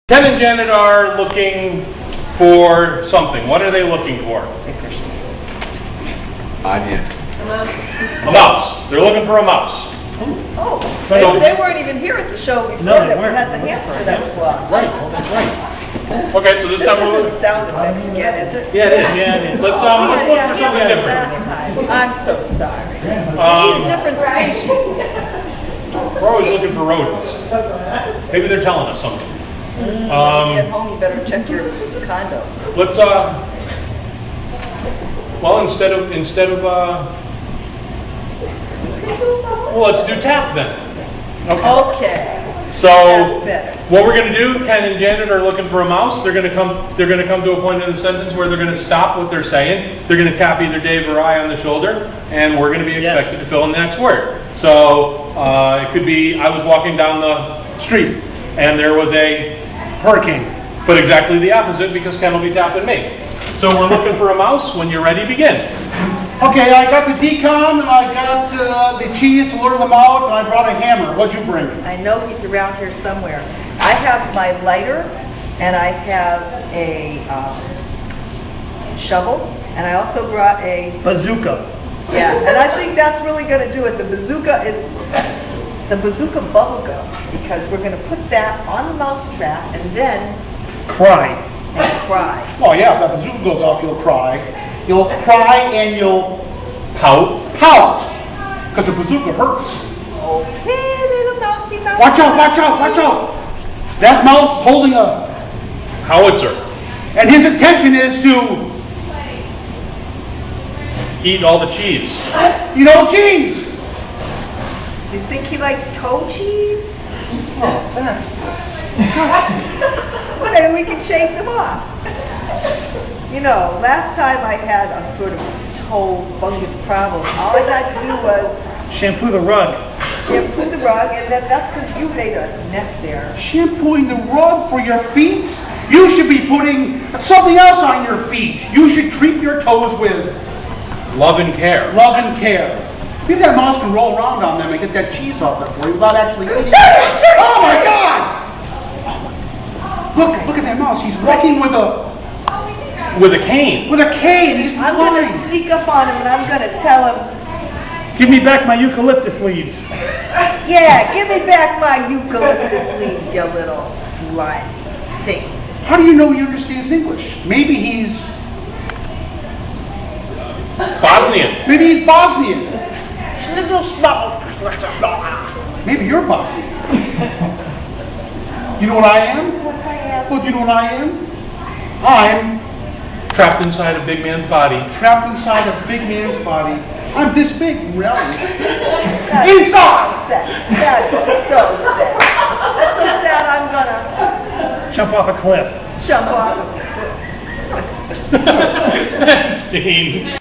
Ken and Janet are looking for something. What are they looking for? Onion. A mouse. They're looking for a mouse. Oh, So- they weren't even here at the show before No, they that we weren't. had the hamster that was lost. Right. Oh, that's right. Okay, so this This time we'll... isn't sound effects again, is it? Yeah, it is. Yeah, it is. Let's Oh, look yeah, for we something had it different. last time. I'm so sorry. We need a different species. We're always looking for rodents. Maybe they're telling us something. When you get home, you better check your condo. Let's well, instead of well, let's do tap then. Okay. So That's better. what we're going to do, Ken and Janet are looking for a mouse. They're going to come to a point in the sentence where they're going to stop what they're saying. They're going to tap either Dave or I on the shoulder, and we're going to be expected to fill in the next word. So it could be, I was walking down the street and there was a hurricane, but exactly the opposite because Ken will be tapping me. So we're looking for a mouse. When you're ready, begin. Okay, I got the decon and I got the cheese to lure them out, and I brought a hammer. What'd you bring? I know he's around here somewhere. I have my lighter, and I have a shovel, and I also brought a, Bazooka. yeah, and I think that's really going to do it. The bazooka bubble gum, because we're going to put that on the mouse trap and then Cry. cry. Oh yeah, if that bazooka goes off, you'll cry. You'll cry and you'll Pout. pout, because the bazooka hurts. Okay, little mousey mouse. Watch out, watch out, watch out! That mouse is holding a, Howitzer. and his intention is to, Eat all the cheese. cheese! Do you think he likes toe cheese? Oh, that's disgusting. Well, maybe we can chase him off. You know, last time I had a sort of toe fungus problem, all I had to do was Shampoo the rug. shampoo the rug, and then that's because you made a nest there. Shampooing the rug for your feet? You should be putting something else on your feet. You should treat your toes with Love and care. love and care. Maybe that mouse can roll around on them and get that cheese off there for you without actually eating it. Oh my God! Look at that mouse. He's walking with a cane. cane. He's I'm going to blind. sneak up on him and I'm going to tell him, Give me back my eucalyptus leaves. yeah, give me back my eucalyptus leaves, you little slimy thing. How do you know he understands English? Maybe he's Bosnian. Bosnian. Little small. Maybe you're Bosnian. You know what I am? What I am. Well, do you know what I am? I'm Trapped inside a big man's body. trapped inside a big man's body. I'm this big in reality. That's Inside! so sad. That's so sad. That's so sad I'm going to Jump off a cliff. jump off. Scene.